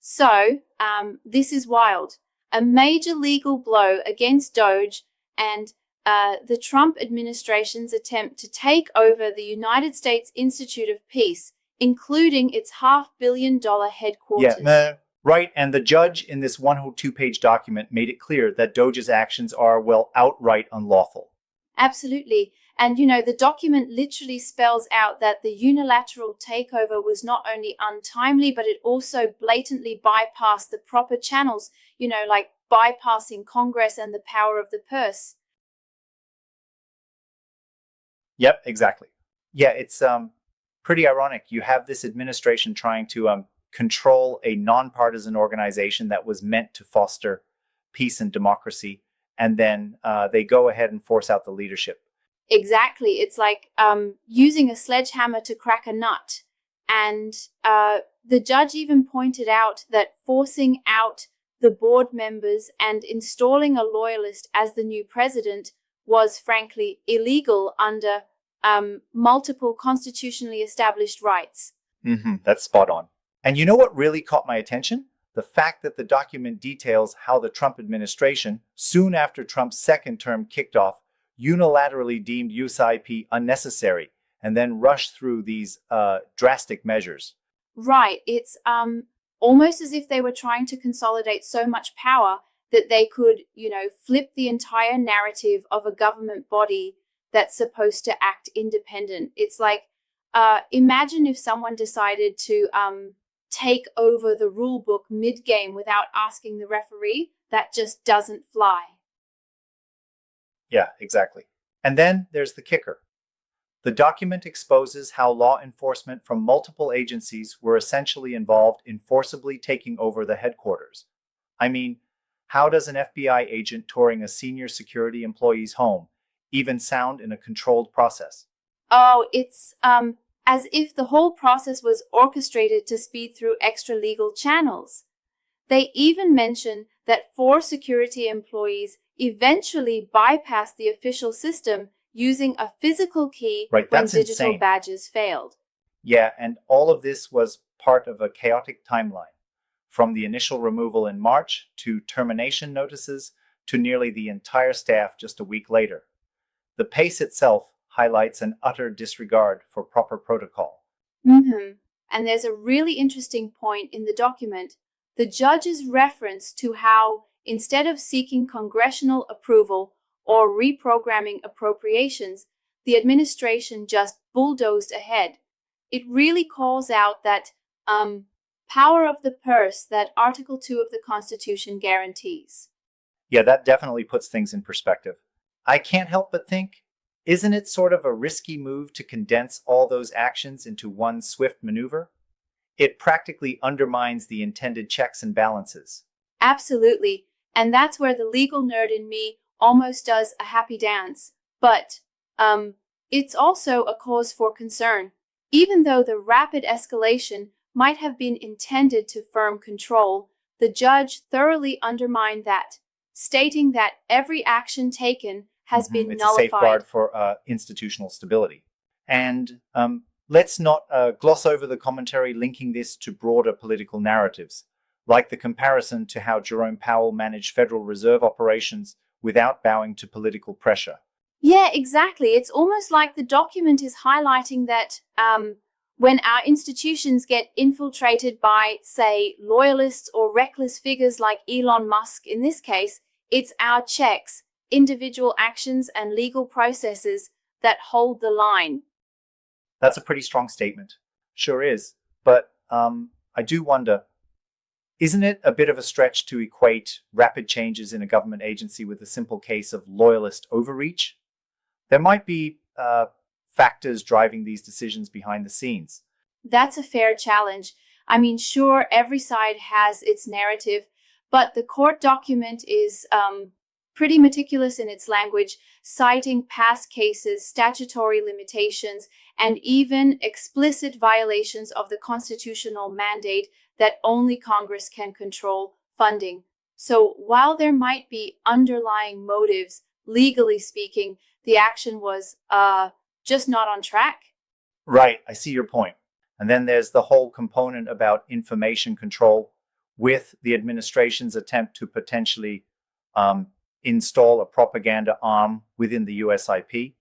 So, this is wild. A major legal blow against Doge and the Trump administration's attempt to take over the United States Institute of Peace, including its $500 million headquarters. Yeah, right. And the judge in this 102-page document made it clear that Doge's actions are, well, outright unlawful. Absolutely. And, the document literally spells out that the unilateral takeover was not only untimely, but it also blatantly bypassed the proper channels, like bypassing Congress and the power of the purse. Yep, exactly. Yeah, it's pretty ironic. You have this administration trying to control a nonpartisan organization that was meant to foster peace and democracy, and then they go ahead and force out the leadership. Exactly. It's like using a sledgehammer to crack a nut. And the judge even pointed out that forcing out the board members and installing a loyalist as the new president was frankly illegal under multiple constitutionally established rights. That's spot on. And you know what really caught my attention? The fact that the document details how the Trump administration, soon after Trump's second term kicked off, unilaterally deemed USIP unnecessary and then rushed through these drastic measures. Right. It's almost as if they were trying to consolidate so much power that they could, flip the entire narrative of a government body that's supposed to act independent. It's like, imagine if someone decided to take over the rule book mid-game without asking the referee. That just doesn't fly. Yeah, exactly. And then there's the kicker. The document exposes how law enforcement from multiple agencies were essentially involved in forcibly taking over the headquarters. I mean, how does an FBI agent touring a senior security employee's home even sound in a controlled process? Oh, it's as if the whole process was orchestrated to speed through extra legal channels. They even mention that 4 security employees eventually bypassed the official system using a physical key when digital insane. Badges failed. Yeah, and all of this was part of a chaotic timeline, from the initial removal in March to termination notices to nearly the entire staff just a week later. The pace itself highlights an utter disregard for proper protocol. And there's a really interesting point in the document. The judge's reference to how, instead of seeking congressional approval or reprogramming appropriations, the administration just bulldozed ahead. It really calls out that power of the purse that Article 2 of the Constitution guarantees. Yeah, that definitely puts things in perspective. I can't help but think, isn't it sort of a risky move to condense all those actions into one swift maneuver? It practically undermines the intended checks and balances. Absolutely. And that's where the legal nerd in me almost does a happy dance. But it's also a cause for concern. Even though the rapid escalation might have been intended to firm control, the judge thoroughly undermined that, stating that every action taken has been It's nullified. a safeguard for institutional stability. And let's not gloss over the commentary linking this to broader political narratives, like the comparison to how Jerome Powell managed Federal Reserve operations without bowing to political pressure. Yeah, exactly. It's almost like the document is highlighting that when our institutions get infiltrated by, say, loyalists or reckless figures like Elon Musk in this case, it's our checks, individual actions, and legal processes that hold the line. That's a pretty strong statement. Sure is. But I do wonder, isn't it a bit of a stretch to equate rapid changes in a government agency with a simple case of loyalist overreach? There might be factors driving these decisions behind the scenes. That's a fair challenge. I mean, sure, every side has its narrative, but the court document is pretty meticulous in its language, citing past cases, statutory limitations, and even explicit violations of the constitutional mandate that only Congress can control funding. So while there might be underlying motives, legally speaking, the action was just not on track. Right, I see your point. And then there's the whole component about information control, with the administration's attempt to potentially install a propaganda arm within the USIP.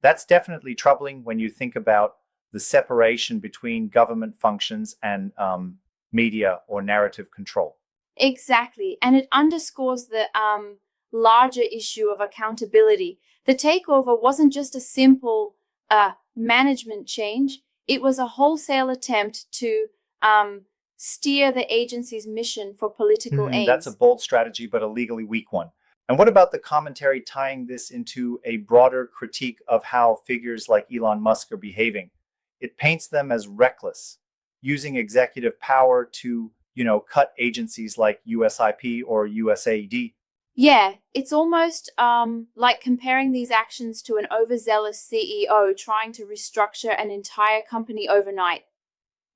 That's definitely troubling when you think about the separation between government functions and media or narrative control. Exactly. And it underscores the larger issue of accountability. The takeover wasn't just a simple management change, it was a wholesale attempt to steer the agency's mission for political aims. That's a bold strategy, but a legally weak one. And what about the commentary tying this into a broader critique of how figures like Elon Musk are behaving? It paints them as reckless, using executive power to, cut agencies like USIP or USAID. Yeah, it's almost like comparing these actions to an overzealous CEO trying to restructure an entire company overnight.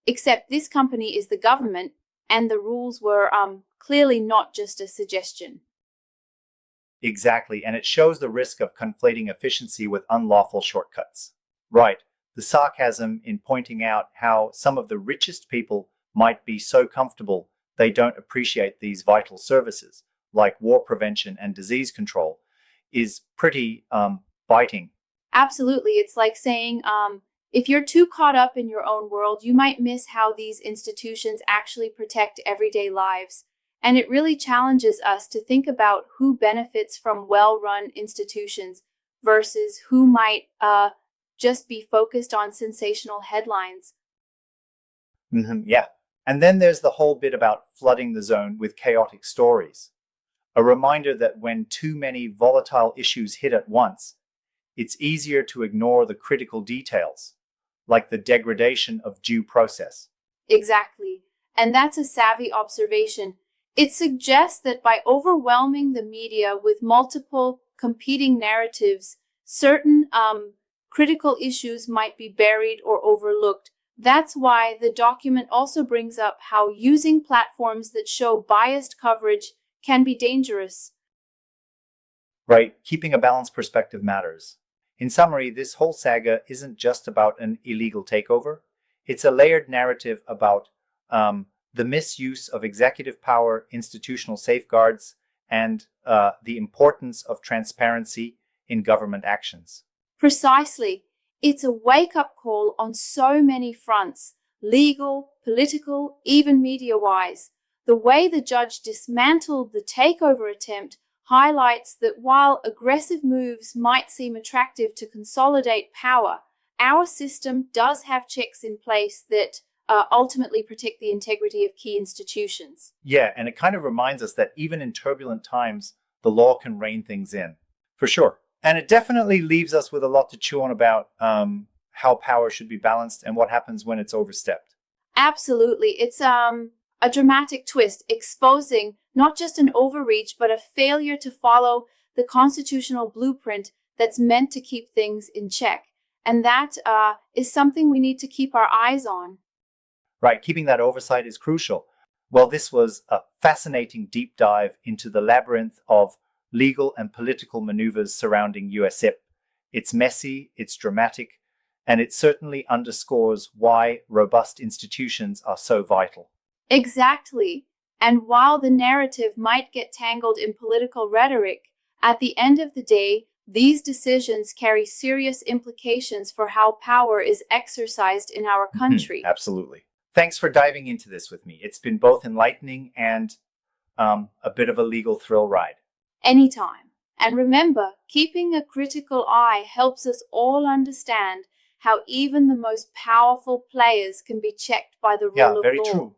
Except this company is the government, and the rules were clearly not just a suggestion. Exactly, and it shows the risk of conflating efficiency with unlawful shortcuts. Right, the sarcasm in pointing out how some of the richest people might be so comfortable they don't appreciate these vital services, like war prevention and disease control, is pretty biting. Absolutely. It's like saying, if you're too caught up in your own world, you might miss how these institutions actually protect everyday lives. And it really challenges us to think about who benefits from well-run institutions versus who might just be focused on sensational headlines. Yeah. And then there's the whole bit about flooding the zone with chaotic stories. A reminder that when too many volatile issues hit at once, it's easier to ignore the critical details, like the degradation of due process. Exactly. And that's a savvy observation. It suggests that by overwhelming the media with multiple competing narratives, certain critical issues might be buried or overlooked. That's why the document also brings up how using platforms that show biased coverage can be dangerous. Right, keeping a balanced perspective matters. In summary, this whole saga isn't just about an illegal takeover. It's a layered narrative about the misuse of executive power, institutional safeguards, and the importance of transparency in government actions. Precisely. It's a wake-up call on so many fronts, legal, political, even media-wise. The way the judge dismantled the takeover attempt highlights that while aggressive moves might seem attractive to consolidate power, our system does have checks in place that ultimately protect the integrity of key institutions. Yeah, and it kind of reminds us that even in turbulent times, the law can rein things in. For sure. And it definitely leaves us with a lot to chew on about how power should be balanced and what happens when it's overstepped. Absolutely. It's a dramatic twist, exposing not just an overreach, but a failure to follow the constitutional blueprint that's meant to keep things in check. And that is something we need to keep our eyes on. Right, keeping that oversight is crucial. Well, this was a fascinating deep dive into the labyrinth of legal and political maneuvers surrounding USIP. It's messy, it's dramatic, and it certainly underscores why robust institutions are so vital. Exactly. And while the narrative might get tangled in political rhetoric, at the end of the day, these decisions carry serious implications for how power is exercised in our country. Absolutely. Thanks for diving into this with me. It's been both enlightening and a bit of a legal thrill ride. Anytime. And remember, keeping a critical eye helps us all understand how even the most powerful players can be checked by the rule of law. Yeah, very true.